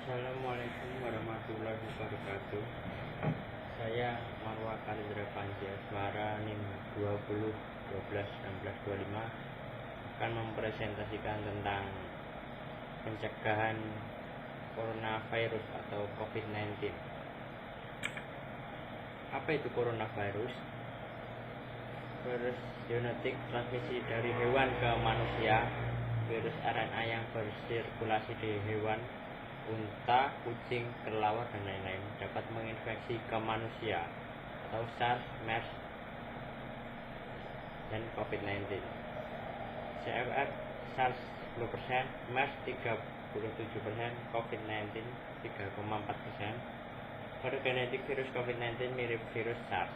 Assalamualaikum warahmatullahi wabarakatuh. Saya Marwa Kalindra Panji Asmara NIM 20 12 16 25 akan mempresentasikan tentang pencegahan coronavirus atau COVID-19. Apa itu coronavirus? Virus zoonotik transmisi dari hewan ke manusia. Virus RNA yang bersirkulasi di hewan, unta, kucing, kelelawar, dan lain-lain dapat menginfeksi ke manusia atau SARS, MERS, dan COVID-19. CFR SARS 10%, MERS 37%, COVID-19 3,4%. Kode genetik virus COVID-19 mirip virus SARS.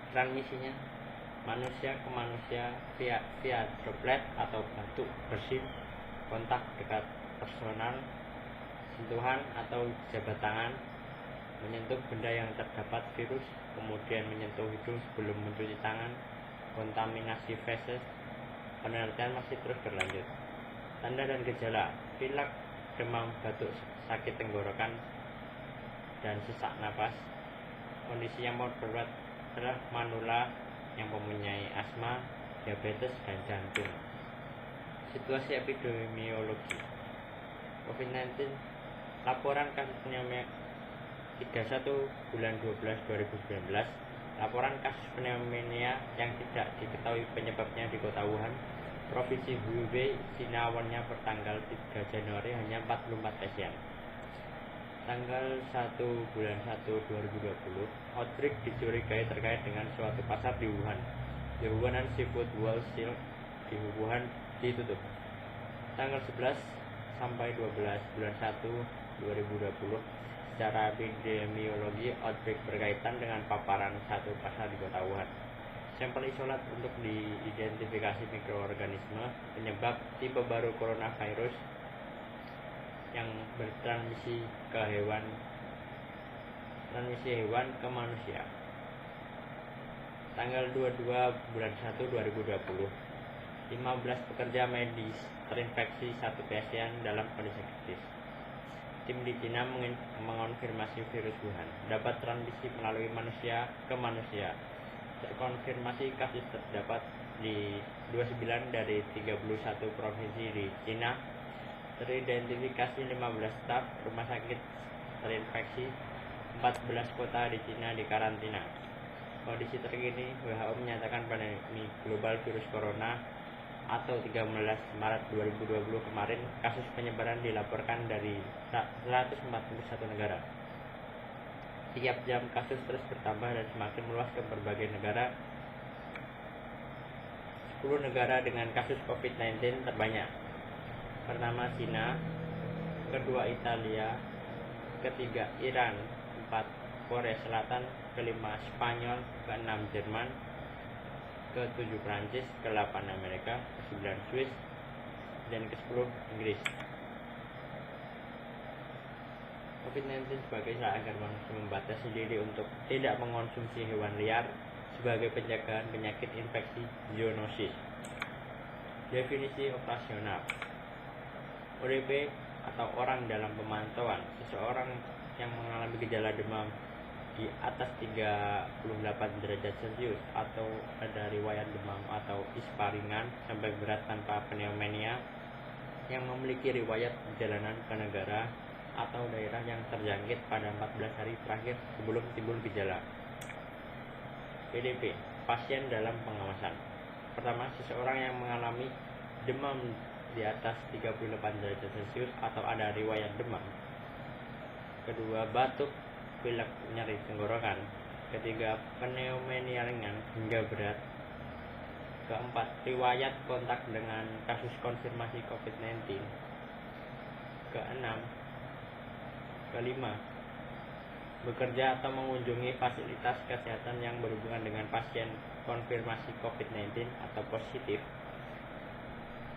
Transmisinya manusia ke manusia via droplet atau batuk bersih, kontak dekat personal, sentuhan atau jabat tangan, menyentuh benda yang terdapat virus, kemudian menyentuh hidung sebelum mencuci tangan, kontaminasi feses. Penelitian masih terus berlanjut. Tanda dan gejala: pilek, demam, batuk, sakit tenggorokan, dan sesak napas. Kondisi yang berat adalah manula yang mempunyai asma, diabetes, dan jantung. Situasi epidemiologi COVID-19. Laporan kasus pneumonia 31 bulan 12 2019. Laporan kasus pneumonia yang tidak diketahui penyebabnya di kota Wuhan, Provinsi Hubei, China awalnya pertanggal 3 Januari hanya 44 pasien. Tanggal 1 bulan 1 2020, outbreak dicurigai terkait dengan suatu pasar di Wuhan. The Wuhan Seafood Wall Street di Wuhan ditutup. Tanggal 11 sampai 12 bulan 1 2020, secara epidemiologi, outbreak berkaitan dengan paparan satu pasar di kota Wuhan. Sampel isolat untuk diidentifikasi mikroorganisme penyebab tipe baru coronavirus yang bertransmisi ke hewan ke manusia. Tanggal 22 bulan 1 2020, 15 pekerja medis terinfeksi satu pasien dalam kondisi kritis. Tim di China mengonfirmasi virus Wuhan dapat transmisi melalui manusia ke manusia. Terkonfirmasi kasus terdapat di 29 dari 31 provinsi di China. Teridentifikasi 15 staf rumah sakit terinfeksi, 14 kota di China di karantina. Kondisi terkini, WHO menyatakan pandemi global virus corona atau 13 Maret 2020 kemarin, kasus penyebaran dilaporkan dari 141 negara. Tiap jam kasus terus bertambah dan semakin meluas ke berbagai negara. 10 negara dengan kasus COVID-19 terbanyak. Pertama Cina, kedua Italia, ketiga Iran, 4 Korea Selatan, kelima Spanyol, keenam Jerman, ke-7 Prancis, ke-8 Amerika, ke-9 Swiss, dan ke-10 Inggris. COVID-19 sebagai cara agar manusia membatasi diri untuk tidak mengonsumsi hewan liar sebagai pencegahan penyakit infeksi zoonosis. Definisi operasional: ODP atau orang dalam pemantauan, seseorang yang mengalami gejala demam di atas 38 derajat Celcius atau ada riwayat demam atau ispa ringan sampai berat tanpa pneumonia, yang memiliki riwayat perjalanan ke negara atau daerah yang terjangkit pada 14 hari terakhir sebelum timbul gejala. PDP, pasien dalam pengawasan. Pertama, seseorang yang mengalami demam di atas 38 derajat Celcius atau ada riwayat demam. Kedua, batuk, pilek, nyeri tenggorokan. Ketiga, pneumonia ringan hingga berat. Keempat, riwayat kontak dengan kasus konfirmasi COVID-19. Kelima, bekerja atau mengunjungi fasilitas kesehatan yang berhubungan dengan pasien konfirmasi COVID-19 atau positif.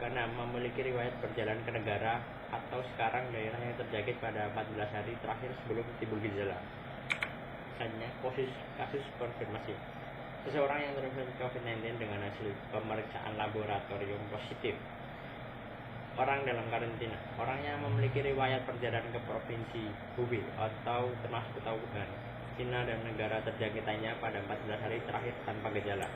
Keenam, memiliki riwayat perjalanan ke negara atau sekarang daerah yang terjangkit pada 14 hari terakhir sebelum timbul gejala. Misalnya, kasus konfirmasi. Seseorang yang terinfeksi COVID-19 dengan hasil pemeriksaan laboratorium positif. orang dalam karantina. Orang yang memiliki riwayat perjalanan ke provinsi Hubei atau termasuk ke Wuhan, Cina dan negara terjangkitannya pada 14 hari terakhir tanpa gejala.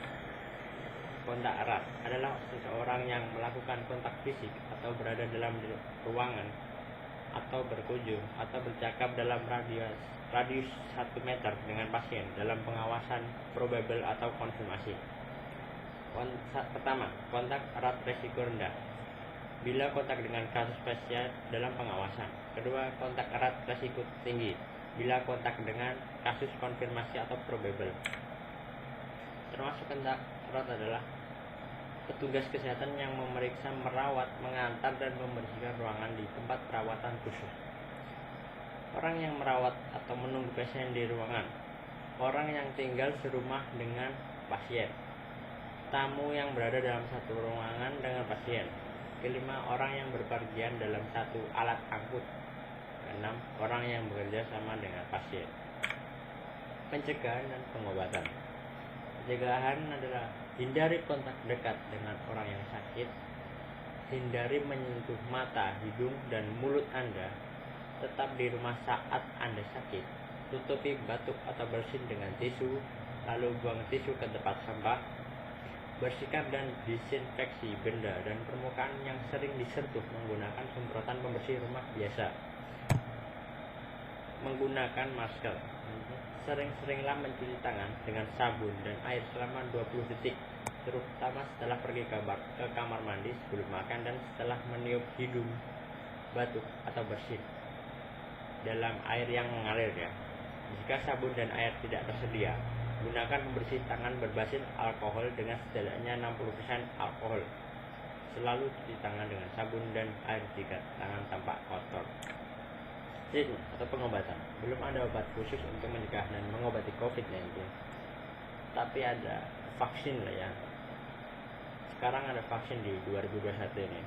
Kontak erat adalah seseorang yang melakukan kontak fisik atau berada dalam ruangan atau berkunjung atau bercakap dalam radius 1 meter dengan pasien dalam pengawasan probable atau konfirmasi. Pertama, kontak erat resiko rendah bila kontak dengan kasus pasien dalam pengawasan. Kedua, kontak erat resiko tinggi bila kontak dengan kasus konfirmasi atau probable. Termasuk kontak erat adalah petugas kesehatan yang memeriksa, merawat, mengantar, dan membersihkan ruangan di tempat perawatan khusus. Orang yang merawat atau menunggu pasien di ruangan. Orang yang tinggal serumah dengan pasien. Tamu yang berada dalam satu ruangan dengan pasien. Kelima, orang yang berpergian dalam satu alat angkut. Keenam, orang yang bekerja sama dengan pasien. Pencegahan dan pengobatan. Pencegahan adalah hindari kontak dekat dengan orang yang sakit, hindari menyentuh mata, hidung, dan mulut Anda, tetap di rumah saat Anda sakit, tutupi batuk atau bersin dengan tisu, lalu buang tisu ke tempat sampah, bersihkan dan disinfeksi benda dan permukaan yang sering disentuh menggunakan semprotan pembersih rumah biasa. Menggunakan masker. Sering-seringlah mencuci tangan dengan sabun dan air selama 20 detik, terutama setelah pergi ke kamar mandi, sebelum makan, dan setelah meniup hidung, batuk, atau bersin dalam air yang mengalir ya. Jika sabun dan air tidak tersedia, gunakan pembersih tangan berbasis alkohol dengan setidaknya 60% alkohol. Selalu cuci tangan dengan sabun dan air jika tangan tampak kotor. Treatment atau pengobatan. Belum ada obat khusus untuk mencegah dan mengobati COVID-19, tapi ada vaksin lah ya. Sekarang ada vaksin di 2021 ini.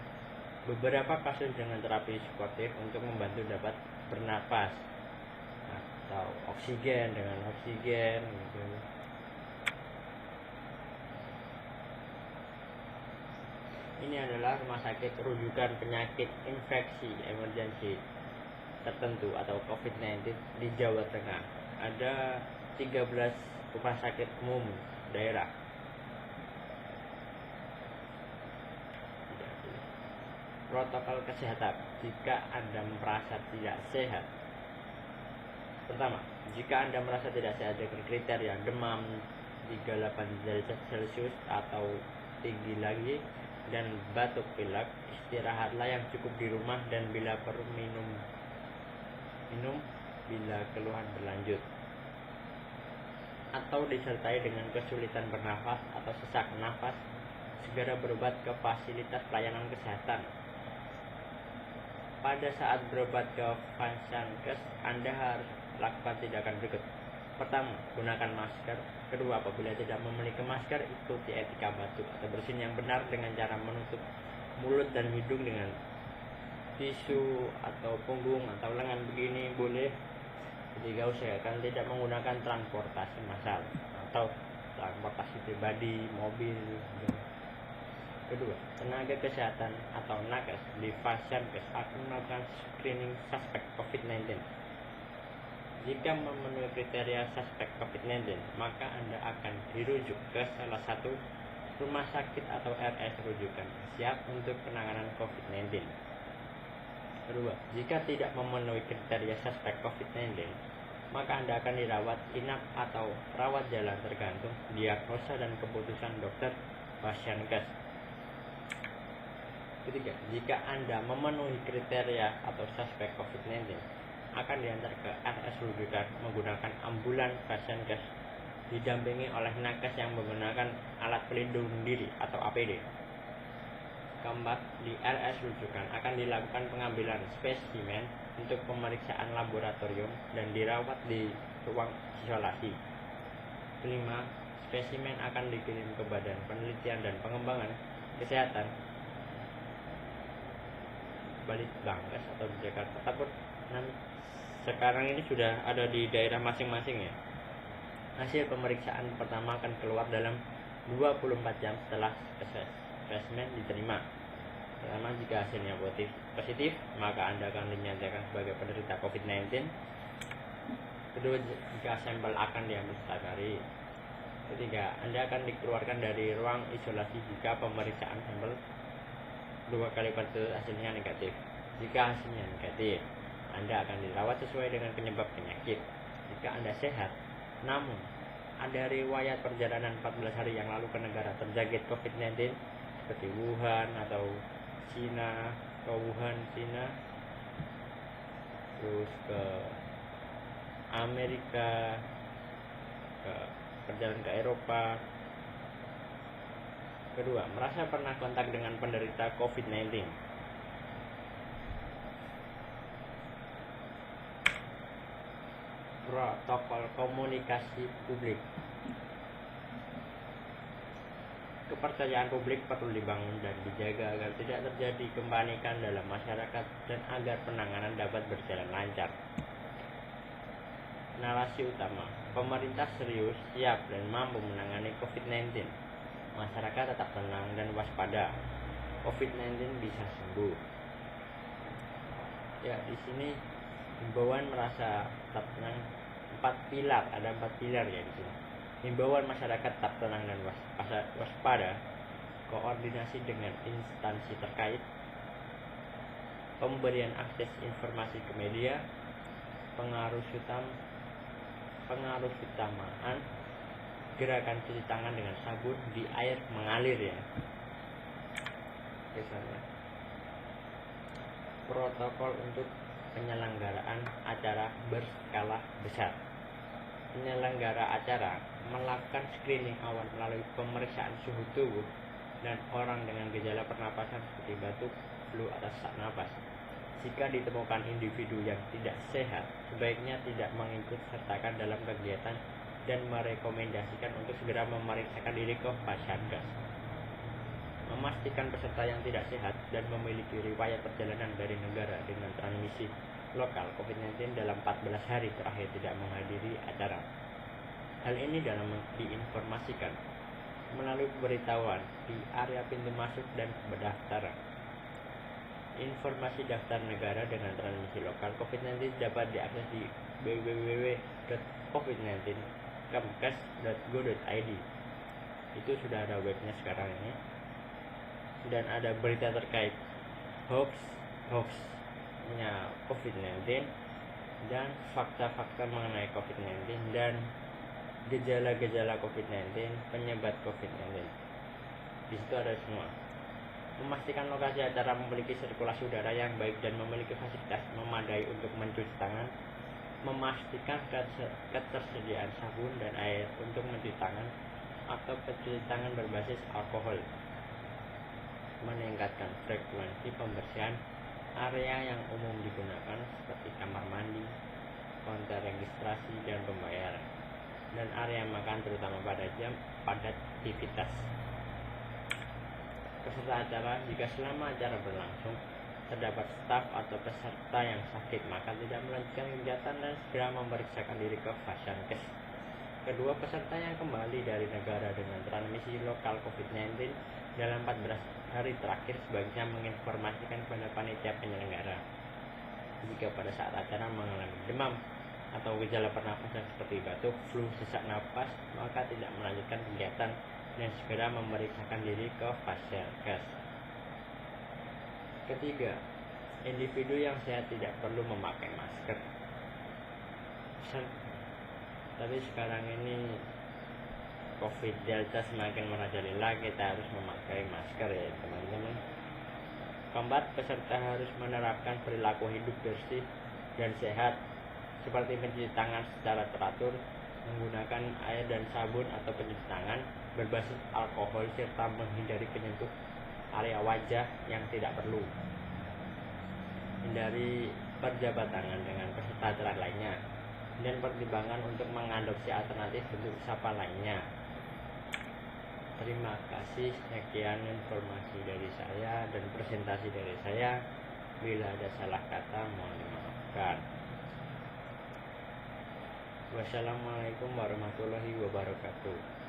Beberapa kasus dengan terapi suportif untuk membantu dapat bernapas atau oksigen dengan oksigen gitu. Ini adalah rumah sakit rujukan penyakit infeksi emergensi tertentu atau COVID-19 di Jawa Tengah. Ada 13 rumah sakit umum daerah. Protokol kesehatan jika Anda merasa tidak sehat. Pertama, jika Anda merasa tidak sehat dengan kriteria demam 38 derajat Celcius atau tinggi lagi dan batuk pilek, istirahatlah yang cukup di rumah dan bila perlu minum bila keluhan berlanjut atau disertai dengan kesulitan bernafas atau sesak nafas, segera berobat ke fasilitas pelayanan kesehatan. Pada saat berobat ke Vasankes, Anda harus lakukan tindakan berikut. Pertama, gunakan masker. Kedua, apabila tidak memiliki masker, ikuti etika batuk atau bersin yang benar dengan cara menutup mulut dan hidung dengan tisu atau punggung atau lengan begini boleh. Ketiga, usahakan tidak menggunakan transportasi massal atau transportasi pribadi, mobil. Kedua, tenaga kesehatan atau nakes di Vasankes akan melakukan screening suspek COVID-19. Jika memenuhi kriteria suspek COVID-19, maka Anda akan dirujuk ke salah satu rumah sakit atau RS rujukan siap untuk penanganan COVID-19. Kedua, jika tidak memenuhi kriteria suspek COVID-19, maka Anda akan dirawat inap atau rawat jalan tergantung diagnosa dan keputusan dokter Vasankes. Ketiga, jika Anda memenuhi kriteria atau suspek COVID-19, akan diantar ke RS rujukan menggunakan ambulan Vasankes didampingi oleh nakes yang menggunakan alat pelindung diri atau APD. Keempat, di RS rujukan akan dilakukan pengambilan spesimen untuk pemeriksaan laboratorium dan dirawat di ruang isolasi. Kelima, spesimen akan dikirim ke Badan Penelitian dan Pengembangan Kesehatan Balitbangkes atau di Jakarta. Tapi sekarang ini sudah ada di daerah masing-masing ya. Hasil pemeriksaan pertama akan keluar dalam 24 jam setelah spesimen diterima. Pertama, jika hasilnya positif, maka Anda akan dinyatakan sebagai penderita COVID-19. Kedua, jika sampel akan diambil setelah hari. Ketiga, Anda akan dikeluarkan dari ruang isolasi jika pemeriksaan sampel 2 kali berturut hasilnya negatif. Jika hasilnya negatif, Anda akan dirawat sesuai dengan penyebab penyakit. Jika Anda sehat, namun ada riwayat perjalanan 14 hari yang lalu ke negara terjangkit COVID-19 seperti Wuhan atau Cina, terus ke Amerika, perjalanan ke Eropa. Kedua, merasa pernah kontak dengan penderita COVID-19. Protokol komunikasi publik. Kepercayaan publik perlu dibangun dan dijaga agar tidak terjadi kepanikan dalam masyarakat dan agar penanganan dapat berjalan lancar. Narasi utama, pemerintah serius, siap, dan mampu menangani COVID-19. Masyarakat tetap tenang dan waspada. COVID-19 bisa sembuh. Ya, di sini himbauan merasa tetap tenang. Ada 4 pilar ya di sini. Himbauan masyarakat tetap tenang dan waspada, koordinasi dengan instansi terkait, pemberian akses informasi ke media, pengaruh utamaan, gerakan cuci tangan dengan sabun di air mengalir ya. Misalnya, protokol untuk penyelenggaraan acara berskala besar. Penyelenggara acara melakukan screening awal melalui pemeriksaan suhu tubuh dan orang dengan gejala pernapasan seperti batuk, flu, atau sesak napas. Jika ditemukan individu yang tidak sehat, sebaiknya tidak mengikut sertakan dalam kegiatan dan merekomendasikan untuk segera memeriksakan diri ke Fasyankes. Memastikan peserta yang tidak sehat dan memiliki riwayat perjalanan dari negara dengan transmisi lokal COVID-19 dalam 14 hari terakhir tidak menghadiri acara. Hal ini dalam diinformasikan melalui pemberitahuan di area pintu masuk dan pendaftaran. Informasi daftar negara dengan transmisi lokal COVID-19 dapat diakses di www.covid19kemkes.go.id. Itu sudah ada webnya sekarang ini. Dan ada berita terkait hoax-nya COVID-19 dan fakta-fakta mengenai COVID-19 dan gejala-gejala COVID-19, penyebab COVID-19. Di situ ada semua. Memastikan lokasi acara memiliki sirkulasi udara yang baik dan memiliki fasilitas memadai untuk mencuci tangan. Memastikan ketersediaan sabun dan air untuk mencuci tangan atau pencuci tangan berbasis alkohol. Meningkatkan frekuensi pembersihan area yang umum digunakan seperti kamar mandi, konter registrasi dan pembayaran, dan area makan terutama pada jam padat aktivitas. Peserta acara, jika selama acara berlangsung terdapat staf atau peserta yang sakit, maka tidak melanjutkan kegiatan dan segera memeriksakan diri ke Fasyankes. Kedua, peserta yang kembali dari negara dengan transmisi lokal COVID-19 dalam 14 hari terakhir sebaiknya menginformasikan kepada panitia penyelenggara. Jika pada saat acara mengalami demam atau gejala pernapasan seperti batuk, flu, sesak napas, maka tidak melanjutkan kegiatan dan segera memeriksakan diri ke Fasyankes. Ketiga, individu yang sehat tidak perlu memakai masker. Tapi sekarang ini COVID Delta semakin merajalela, kita harus memakai masker ya teman-teman. Keempat, peserta harus menerapkan perilaku hidup bersih dan sehat seperti mencuci tangan secara teratur, menggunakan air dan sabun atau pencuci tangan berbasis alkohol, serta menghindari menyentuh area wajah yang tidak perlu. Hindari berjabat tangan dengan peserta acara lainnya dan pertimbangan untuk mengadopsi alternatif bentuk sapa lainnya. Terima kasih, sekian informasi dari saya dan presentasi dari saya. Bila ada salah kata mohon dimaafkan. Wassalamualaikum warahmatullahi wabarakatuh.